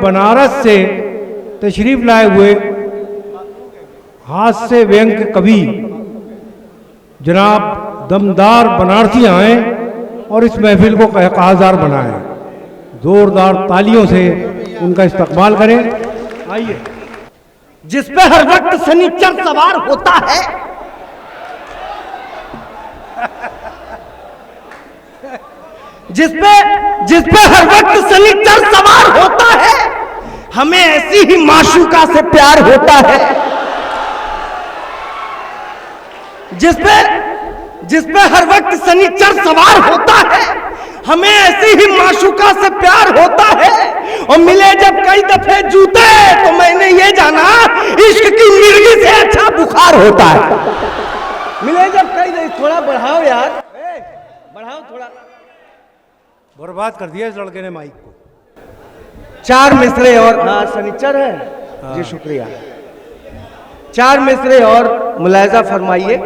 बनारस से तशरीफ लाए हुए हास्य व्यंग्य कवि जनाब दमदार बनारसी आए और इस महफिल को कहकहाजार बनाएं। जोरदार तालियों से उनका इस्तकबाल करें। आइए। जिस पे हर वक्त शनिचर सवार होता है, जिस पे हर वक्त शनिचर सवार होता है, हमें ऐसी ही माशूका से प्यार होता है। जिस पे हर वक्त शनिचर सवार होता है, हमें ऐसी ही माशूका से प्यार होता है। और मिले जब कई दफे जूते तो मैंने ये जाना इश्क की मिर्गी से अच्छा बुखार होता है। मिले जब कई, थोड़ा बढ़ाओ यार, बढ़ाओ थोड़ा। बर्बाद कर दिया इस लड़के ने माइक को। 4 मिसरे और, हाँ शनिचर है। हाँ। जी शुक्रिया। 4 मिसरे और मुलायजा फरमाइए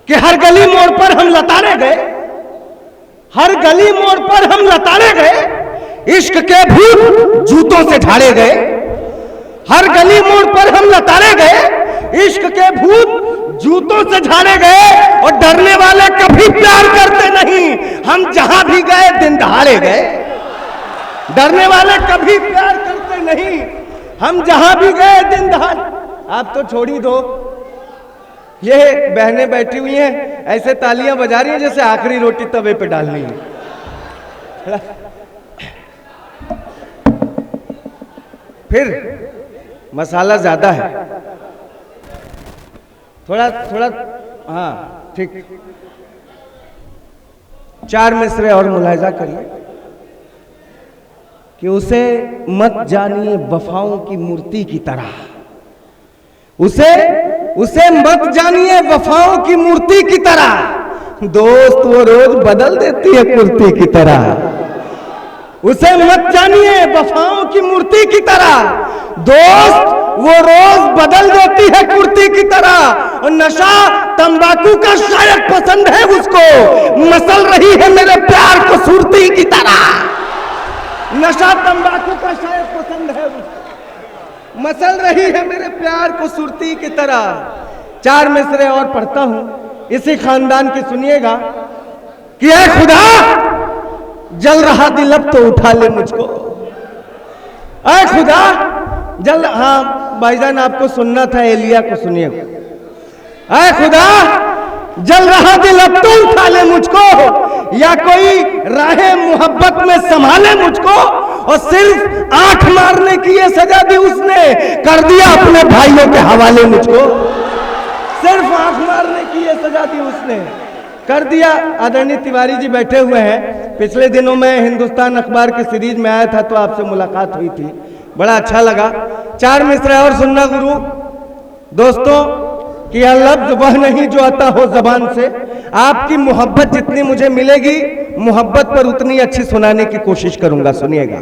कि हर गली मोड़ पर हम लताड़े गए, हर गली मोड़ पर हम लताड़े गए, इश्क के भूत जूतों से झाड़े गए। हर गली मोड़ पर हम लताड़े गए, इश्क के भूत जूतों से झाड़े गए। और डरने वाले कभी प्यार करते नहीं, हम जहां भी गए दिन दहाड़े गए। डरने वाले कभी प्यार करते नहीं, हम जहां भी गए दिन दहाड़े। आप तो छोड़ ही दो, ये बहनें बैठी हुई हैं, ऐसे तालियां बजा रही हैं जैसे आखिरी रोटी तवे पे डालनी है। फिर मसाला ज्यादा है, थोड़ा थोड़ा, हाँ ठीक। 4 मिसरे और मुलाहिजा करिए कि उसे मत जानिए वफाओं की मूर्ति की तरह, उसे मत जानिए वफाओं की मूर्ति की तरह, दोस्त वो रोज बदल देती है कुर्ती की तरह। उसे मत जानिए वफाओं की मूर्ति की तरह, दोस्त वो रोज बदल देती है कुर्ती की तरह। और नशा तंबाकू का शायद पसंद है उसको, मसल रही है मेरे प्यार को सुरती की तरह। नशा तंबाकू का शायद पसंद है उसको, मसल रही है मेरे प्यार को सुरती की तरह। 4 मिसरे और पढ़ता हूं इसी खानदान की, सुनिएगा कि ऐ खुदा जल रहा दिल अब तो उठा ले मुझको। ऐ खुदा जल, हाँ भाईजान आपको सुनना था, एलिया को सुनिएगा। ऐ खुदा जल रहा दिल अब तो उठा ले मुझको, या कोई राहे मोहब्बत में संभाले मुझको। और सिर्फ आंख मारने की ये सजा दी उसने, कर दिया अपने भाइयों के हवाले मुझको। सिर्फ आंख मारने की ये सजा दी उसने, कर दिया। आदरणीय तिवारी जी बैठे हुए हैं, पिछले दिनों में हिंदुस्तान अखबार की सीरीज में आया था तो आपसे मुलाकात हुई थी, बड़ा अच्छा लगा। 4 मिसरे और सुनना गुरु दोस्तों कि यह लफ्ज वह नहीं जो आता हो जबान से। आपकी मोहब्बत जितनी मुझे मिलेगी, मोहब्बत पर उतनी अच्छी सुनाने की कोशिश करूंगा, सुनिएगा।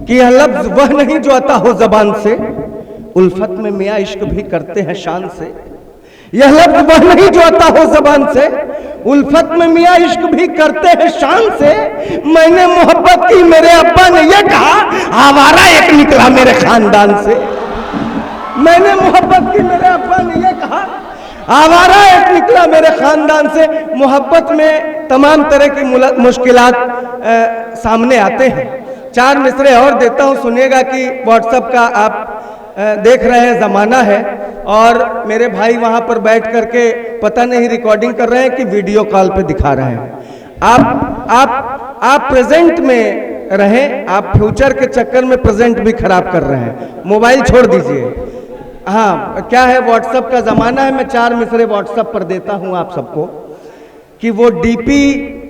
कि यह लफ्ज वह नहीं जो आता हो जबान से, उल्फत में मियां इश्क भी करते हैं शान से। यह लफ्ज वह नहीं जो आता हो जबान से, उल्फत में मियां इश्क भी करते हैं शान से। मैंने मोहब्बत की, मेरे अब्बा ने यह कहा, आवारा एक निकला मेरे खानदान से। मैंने मोहब्बत की, मेरे अब्बा ने यह कहा, आवारा एक निकला मेरे खानदान से। मोहब्बत में तमाम तरह की मुश्किलात सामने आते हैं। 4 मिसरे और देता हूं, सुनिएगा कि व्हाट्सएप का आप देख रहे हैं जमाना है, और मेरे भाई वहां पर बैठ करके पता नहीं रिकॉर्डिंग कर रहे हैं कि वीडियो कॉल पे दिखा रहे हैं। आप प्रेजेंट में रहें, आप फ्यूचर के चक्कर में प्रेजेंट भी खराब कर रहे हैं, मोबाइल छोड़ दीजिए। हाँ क्या है, व्हाट्सएप का जमाना है। मैं 4 मिसरे व्हाट्सएप पर देता हूं आप सबको कि वो डीपी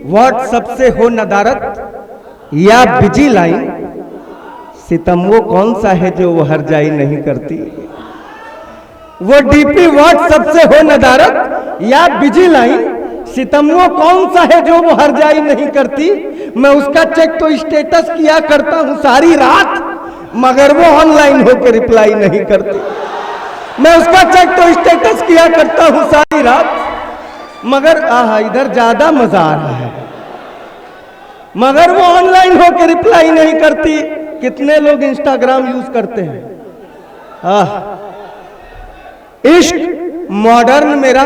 व्हाट्सएप से हो नदारत या बिजी लाइन, सितम वो कौन सा है जो वो हरजाई नहीं करती। वो डीपी व्हाट्सएप से हो नदारत या बिजी लाइन, सितम वो कौन सा है जो वो हरजाई नहीं करती। मैं उसका चेक तो स्टेटस किया करता हूं सारी रात, मगर वो ऑनलाइन होकर रिप्लाई नहीं करती। मैं उसका चेक तो स्टेटस किया करता हूं सारी रात, मगर आहा इधर ज्यादा मजा आ रहा है, मगर वो ऑनलाइन होकर रिप्लाई नहीं करती। कितने लोग इंस्टाग्राम यूज करते हैं? इश्क मॉडर्न मेरा,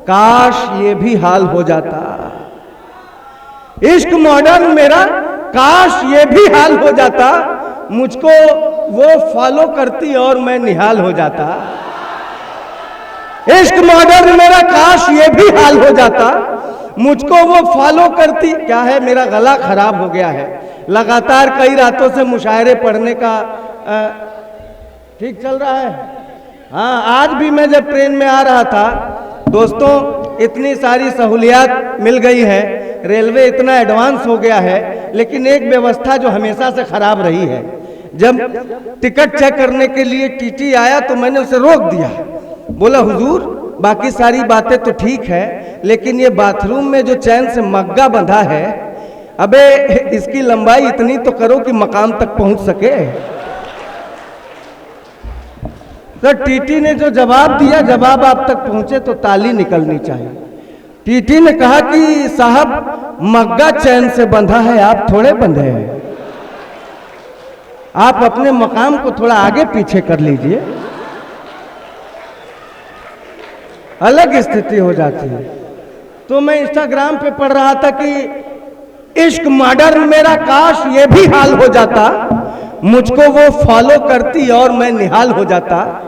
काश ये भी हाल हो जाता। इश्क मॉडर्न मेरा, काश ये भी हाल हो जाता। मुझको वो फॉलो करती और मैं निहाल हो जाता। इश्क मॉडर्न मेरा, काश ये भी हाल हो जाता। मुझको वो फॉलो करती। क्या है, मेरा गला खराब हो गया है, लगातार कई रातों से मुशायरे पढ़ने का ठीक चल रहा है। हाँ, आज भी मैं जब ट्रेन में आ रहा था, दोस्तों इतनी सारी सहूलियात मिल गई है, रेलवे इतना एडवांस हो गया है, लेकिन एक व्यवस्था जो हमेशा से खराब रही है। जब टिकट चेक करने के लिए टीटी आया तो मैंने उसे रोक दिया, बोला हुजूर बाकी सारी बातें तो ठीक है, लेकिन ये बाथरूम में जो चैन से मग्गा बंधा है, अबे इसकी लंबाई इतनी तो करो कि मकाम तक पहुंच सके। तो टीटी ने जो जवाब दिया, जवाब आप तक पहुंचे तो ताली निकलनी चाहिए। टीटी ने कहा कि साहब मग्गा चैन से बंधा है, आप थोड़े बंधे हैं, आप अपने मकाम को थोड़ा आगे पीछे कर लीजिए। अलग स्थिति हो जाती है। तो मैं इंस्टाग्राम पे पढ़ रहा था कि इश्क मॉडर्न मेरा, काश ये भी हाल हो जाता। मुझको वो फॉलो करती और मैं निहाल हो जाता।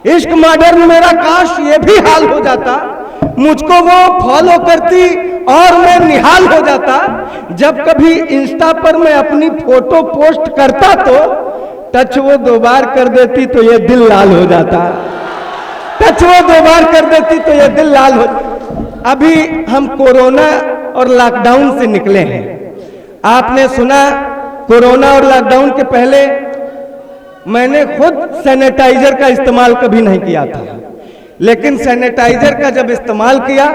इश्क मॉडर्न मेरा, काश ये भी हाल हो जाता। मुझको वो फॉलो करती और मैं निहाल हो जाता। जब कभी इंस्टा पर मैं अपनी फोटो पोस्ट करता तो टच वो 2 बार कर देती तो ये दिल लाल हो जाता। टच वो 2 बार कर देती तो ये दिल लाल हो। अभी हम कोरोना और लॉकडाउन से निकले हैं। आपने सुना कोरोना और लॉकडाउन के पहले मैंने खुद सैनिटाइजर का इस्तेमाल कभी नहीं किया था, लेकिन सैनिटाइजर का जब इस्तेमाल किया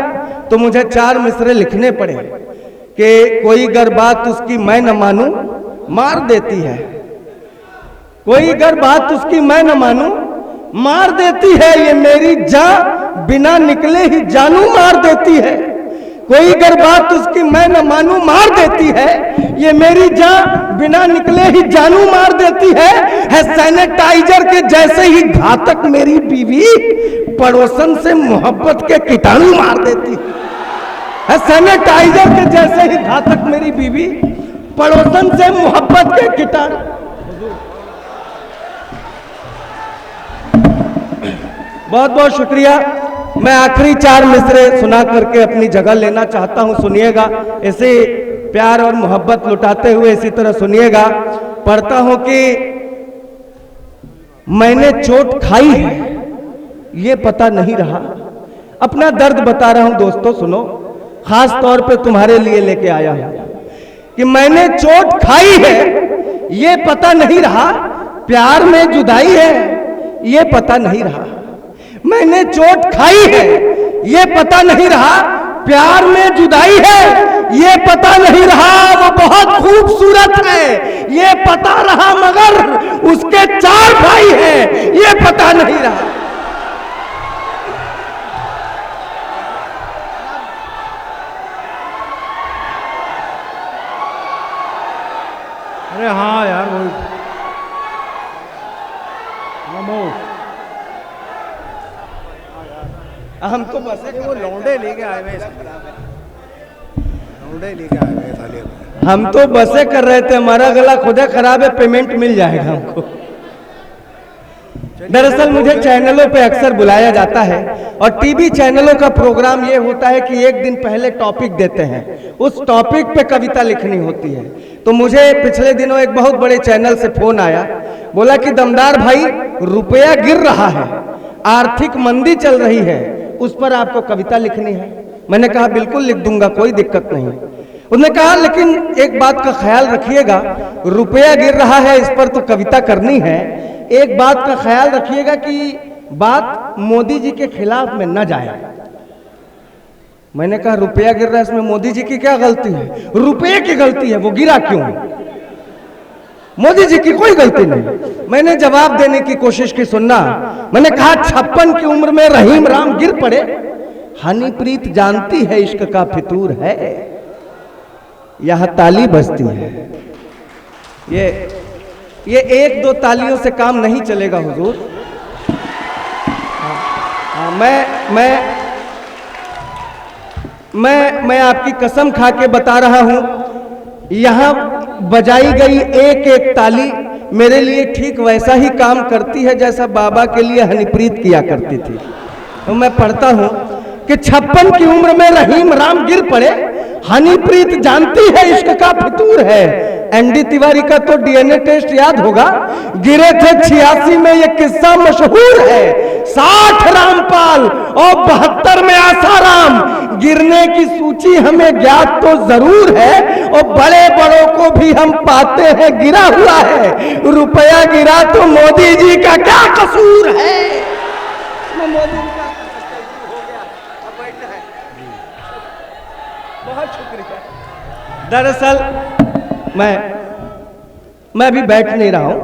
तो मुझे 4 मिसरे लिखने पड़े कि कोई गर बात उसकी मैं न मानूं मार देती है। कोई गर बात उसकी मैं न मानूं मार देती है, ये मेरी जान बिना निकले ही जानू मार देती है। कोई गर बात उसकी मैं न मानूं मार देती है, ये मेरी जान बिना निकले ही जानू मार देती है सैनिटाइजर के जैसे ही घातक मेरी बीवी पड़ोसन से मोहब्बत के कीटाणु मार देती है। सैनिटाइजर के जैसे ही घातक मेरी बीवी पड़ोसन से मोहब्बत के कीटाणु। बहुत बहुत शुक्रिया। मैं आखिरी 4 मिसरे सुना करके अपनी जगह लेना चाहता हूं, सुनिएगा। ऐसे प्यार और मोहब्बत लुटाते हुए इसी तरह सुनिएगा। पढ़ता हूं कि मैंने चोट खाई है ये पता नहीं रहा। अपना दर्द बता रहा हूं दोस्तों, सुनो, खास तौर पे तुम्हारे लिए लेके आया हूं कि मैंने चोट खाई है ये पता नहीं रहा। प्यार में जुदाई है ये पता नहीं रहा। मैंने चोट खाई है ये पता नहीं रहा। प्यार में जुदाई है ये पता नहीं रहा। वो बहुत खूबसूरत है ये पता रहा, मगर उसके 4 भाई हैं ये पता नहीं रहा। अरे हाँ यार, वो हम तो बस वो लौंडे लेके आए हुए, लौंडे लेके आए हुए साले। हम तो बसे कर रहे थे, हमारा गला खुदा खराब है, पेमेंट मिल जाएगा हमको। दरअसल मुझे चैनलों पे अक्सर बुलाया जाता है और टीवी चैनलों का प्रोग्राम ये होता है कि एक दिन पहले टॉपिक देते हैं, उस टॉपिक पे कविता लिखनी होती है। तो मुझे पिछले दिनों एक बहुत बड़े चैनल से फोन आया, बोला कि दमदार भाई रुपया गिर रहा है, आर्थिक मंदी चल रही है, उस पर आपको कविता लिखनी है। मैंने कहा बिल्कुल लिख दूंगा, कोई दिक्कत नहीं। उसने कहा लेकिन एक बात का ख्याल रखिएगा, रुपया गिर रहा है इस पर तो कविता करनी है, एक बात का ख्याल रखिएगा कि बात मोदी जी के खिलाफ में न जाए। मैंने कहा रुपया गिर रहा है इसमें मोदी जी की क्या गलती है? रुपये की गलती है, वो गिरा क्यों? मोदी जी की कोई गलती नहीं। मैंने जवाब देने की कोशिश की, सुनना। मैंने कहा 56 की उम्र में रहीम राम गिर पड़े, हनीप्रीत जानती है इश्क का फितूर है। यहाँ ताली बजती है। ये एक दो तालियों से काम नहीं चलेगा हुजूर। हाँ, मैं आपकी कसम खा के बता रहा हूं, यहाँ बजाई गई एक एक ताली मेरे लिए ठीक वैसा ही काम करती है जैसा बाबा के लिए हनीप्रीत किया करती थी। तो मैं पढ़ता हूं कि 56 की उम्र में रहीम राम गिर पड़े, हनीप्रीत जानती है इश्क का फितूर है। एनडी तिवारी का तो डीएनए टेस्ट याद होगा, गिरे थे 86 में, ये किस्सा मशहूर है। 60 रामपाल और 72 में आसाराम, गिरने की सूची हमें ज्ञात तो जरूर है, और बड़े बड़ों को भी हम पाते हैं गिरा हुआ है। रुपया गिरा तो मोदी जी का क्या कसूर है। मोदी जी का हो गया, अब बैठना है। बहुत शुक्रिया। दरअसल मैं अभी बैठ नहीं रहा हूं।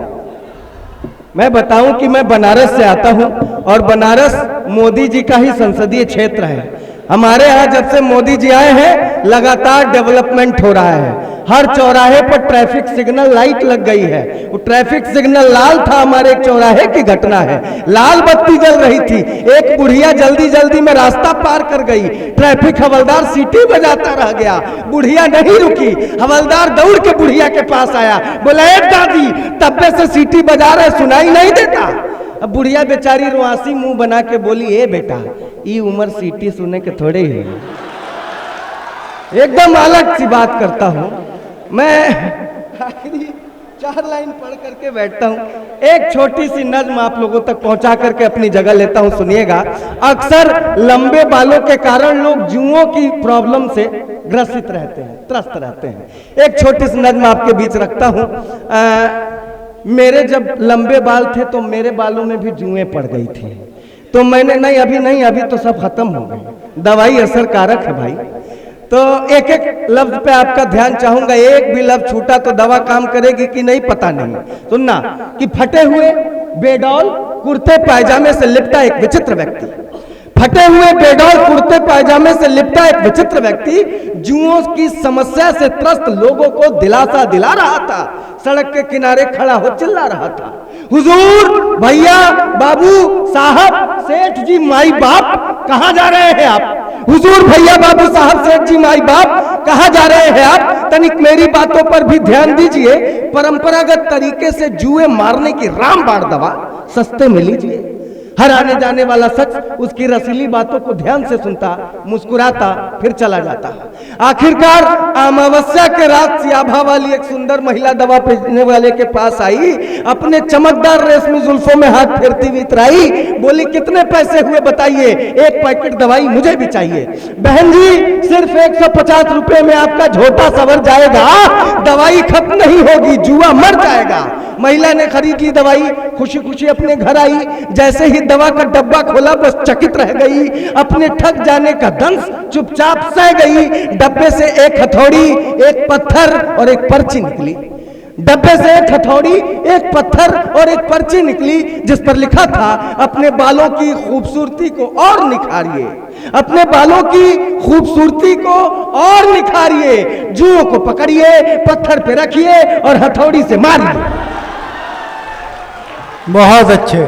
मैं बताऊं कि मैं बनारस से आता हूं, और बनारस मोदी जी का ही संसदीय क्षेत्र है। हमारे यहाँ जब से मोदी जी आए हैं लगातार डेवलपमेंट हो रहा है। हर चौराहे पर ट्रैफिक सिग्नल लाइट लग गई है। वो ट्रैफिक सिग्नल लाल था, हमारे एक चौराहे की घटना है। लाल बत्ती जल रही थी, एक बुढ़िया जल्दी जल्दी में रास्ता पार कर गई, ट्रैफिक हवलदार सीटी बजाता रह गया, बुढ़िया नहीं रुकी। हवलदार दौड़ के बुढ़िया के पास आया, बोला ए दादी तब्बे से सीटी बजा रहे सुनाई नहीं देता। अब बुढ़िया बेचारी रुआसी मुंह बना के बोली, ए बेटा ये उम्र सीटी सुने के थोड़े ही है। एकदम अलग सी बात करता हूं मैं। आखिरी 4 लाइन पढ़ करके बैठता हूं। एक छोटी सी नज्म आप लोगों तक पहुंचा करके अपनी जगह लेता हूं, सुनिएगा। अक्सर लंबे बालों के कारण लोग जुओं की प्रॉब्लम से ग्रसित रहते हैं, त्रस्त रहते हैं। एक छोटी सी नज्म आपके बीच रखता हूं। मेरे जब लंबे बाल थे तो मेरे बालों में भी जुएं पड़ गई थी, तो मैंने नहीं, अभी तो सब खत्म हो गए, दवाई असर कारक है भाई। तो एक एक लफ्ज पे आपका ध्यान चाहूंगा, एक भी लफ्ज छूटा तो दवा काम करेगी कि नहीं पता नहीं। सुनना कि फटे हुए बेडौल कुर्ते पायजामे से लिपटा एक विचित्र व्यक्ति, फटे हुए बेडौल कुर्ते पायजामे से लिपटा एक विचित्र व्यक्ति जुओं की समस्या से त्रस्त लोगों को दिलासा दिला रहा था। सड़क के किनारे खड़ा हो चिल्ला रहा था, हुजूर भैया बाबू साहब सेठ जी माई बाप कहां जा रहे हैं आप। हुजूर भैया बाबू साहब सेठ जी माई बाप कहां जा रहे हैं आप। तनिक मेरी बातों पर भी ध्यान दीजिए। परंपरागत तरीके से जुए मारने की रामबाण दवा सस्ते में लीजिए। हर आने जाने वाला शख्स उसकी रसीली बातों को ध्यान से सुनता, मुस्कुराता, फिर चला जाता। आखिरकार अमावस्या के रात सियाभा वाली एक सुंदर महिला दवा बेचने वाले के पास आई, अपने चमकदार रेशमी जुल्फों में हाथ फेरती हुई इतराई, बोली कितने पैसे हुए बताइए, एक पैकेट दवाई मुझे भी चाहिए। बहन जी सिर्फ 150 रुपए में आपका झोटा सवर जाएगा, दवाई खत्म नहीं होगी, जुआ मर जाएगा। महिला ने खरीद ली दवाई, खुशी खुशी अपने घर आई। जैसे ही दवा का डब्बा खोला बस चकित रह गई, अपने ठग जाने का दंश चुपचाप सह गई। डब्बे से एक हथौड़ी, एक पत्थर और एक पर्ची निकली। डब्बे से एक हथौड़ी, एक पत्थर और एक पर्ची निकली, जिस पर लिखा था अपने बालों की खूबसूरती को और निखारिए, अपने बालों की खूबसूरती को और निखारिए। जुओं को पकड़िए, पत्थर पे रखिए और हथौड़ी से मारिए। बहुत अच्छे।